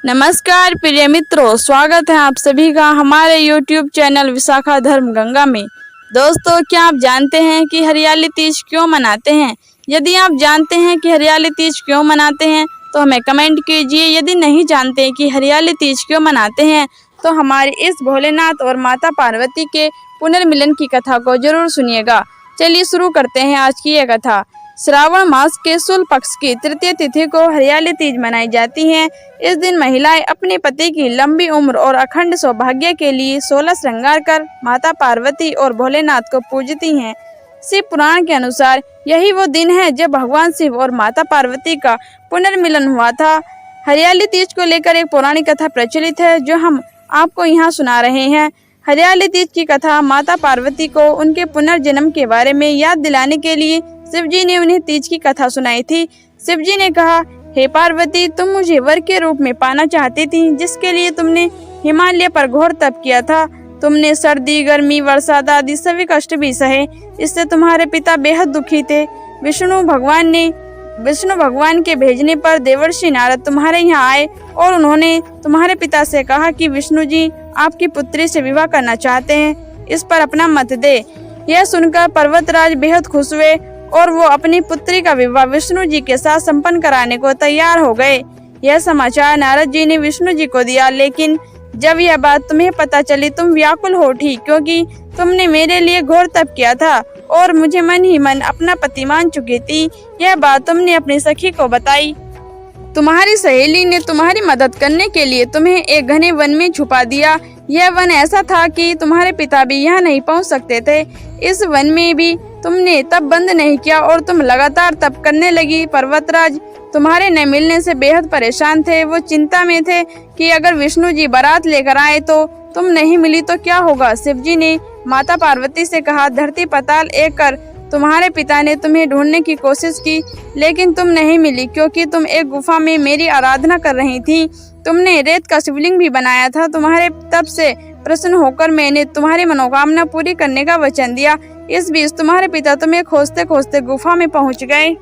नमस्कार प्रिय मित्रों, स्वागत है आप सभी का हमारे YouTube चैनल विशाखा धर्म गंगा में। दोस्तों, क्या आप जानते हैं कि हरियाली तीज क्यों मनाते हैं? यदि आप जानते हैं कि हरियाली तीज क्यों मनाते हैं तो हमें कमेंट कीजिए। यदि नहीं जानते कि हरियाली तीज क्यों मनाते हैं तो हमारी इस भोलेनाथ और माता पार्वती के पुनर्मिलन की कथा को जरूर सुनिएगा। चलिए शुरू करते हैं आज की यह कथा। श्रावण मास के शुक्ल पक्ष की तृतीय तिथि को हरियाली तीज मनाई जाती है। इस दिन महिलाएं अपने पति की लंबी उम्र और अखंड सौभाग्य के लिए 16 श्रृंगार कर माता पार्वती और भोलेनाथ को पूजती हैं। शिव पुराण के अनुसार यही वो दिन है जब भगवान शिव और माता पार्वती का पुनर्मिलन हुआ था। हरियाली तीज को लेकर एक पौराणिक कथा प्रचलित है जो हम आपको यहाँ सुना रहे हैं। हरियाली तीज की कथा माता पार्वती को उनके पुनर्जन्म के बारे में याद दिलाने के लिए शिवजी ने उन्हें तीज की कथा सुनाई थी। शिवजी ने कहा, हे पार्वती, तुम मुझे वर के रूप में पाना चाहती थी, जिसके लिए तुमने हिमालय पर घोर तप किया था। तुमने सर्दी, गर्मी, बरसात आदि सभी कष्ट भी सहे। इससे तुम्हारे पिता बेहद दुखी थे। विष्णु भगवान के भेजने पर देवर्षि नारद तुम्हारे यहाँ आए और उन्होंने तुम्हारे पिता से कहा कि विष्णु जी आपकी पुत्री से विवाह करना चाहते हैं, इस पर अपना मत दे। यह सुनकर पर्वतराज बेहद खुश हुए और वो अपनी पुत्री का विवाह विष्णु जी के साथ संपन्न कराने को तैयार हो गए। यह समाचार नारद जी ने विष्णु जी को दिया, लेकिन जब यह बात तुम्हें पता चली तुम व्याकुल हो उठी, क्योंकि तुमने मेरे लिए घोर तप किया था और मुझे मन ही मन अपना पति मान चुकी थी। यह बात तुमने अपनी सखी को बताई। तुम्हारी सहेली ने तुम्हारी मदद करने के लिए तुम्हें एक घने वन में छुपा दिया। यह वन ऐसा था कि तुम्हारे पिता भी यहाँ नहीं पहुँच सकते थे। इस वन में भी तुमने तप बंद नहीं किया और तुम लगातार तप करने लगी। पर्वतराज तुम्हारे न मिलने से बेहद परेशान थे। वो चिंता में थे कि अगर विष्णु जी बारात लेकर आए तो तुम नहीं मिली तो क्या होगा। शिवजी ने माता पार्वती से कहा, धरती पाताल एक कर तुम्हारे पिता ने तुम्हें ढूंढने की कोशिश की, लेकिन तुम नहीं मिली, क्योंकि तुम एक गुफा में मेरी आराधना कर रही थी। तुमने रेत का शिवलिंग भी बनाया था। तुम्हारे तप से प्रसन्न होकर मैंने तुम्हारी मनोकामना पूरी करने का वचन दिया। इस बीच तुम्हारे पिता तुम्हें खोजते खोजते गुफा में पहुंच गए।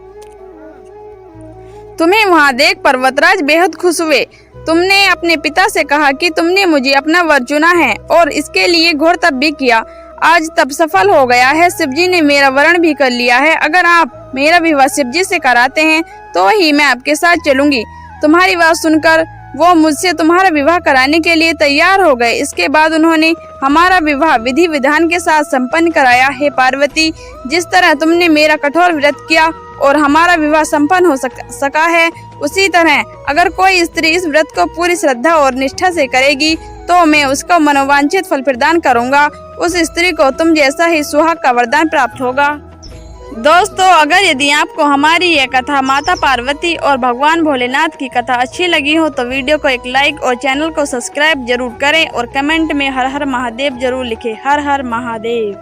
तुम्हें वहां देख पर्वतराज बेहद खुश हुए। तुमने अपने पिता से कहा कि तुमने मुझे अपना वर चुना है और इसके लिए घोर तप भी किया। आज तप सफल हो गया है। शिवजी ने मेरा वरण भी कर लिया है। अगर आप मेरा विवाह शिवजी से कराते हैं तो ही मैं आपके साथ चलूंगी। तुम्हारी बात सुनकर वो मुझसे तुम्हारा विवाह कराने के लिए तैयार हो गए। इसके बाद उन्होंने हमारा विवाह विधि विधान के साथ संपन्न कराया। हे पार्वती, जिस तरह तुमने मेरा कठोर व्रत किया और हमारा विवाह संपन्न हो सका है, उसी तरह अगर कोई स्त्री इस व्रत को पूरी श्रद्धा और निष्ठा से करेगी तो मैं उसको मनोवांछित फल प्रदान करूंगा। उस स्त्री को तुम जैसा ही सुहाग का वरदान प्राप्त होगा। दोस्तों, अगर यदि आपको हमारी यह कथा माता पार्वती और भगवान भोलेनाथ की कथा अच्छी लगी हो तो वीडियो को एक लाइक और चैनल को सब्सक्राइब जरूर करें और कमेंट में हर हर महादेव जरूर लिखें। हर हर महादेव।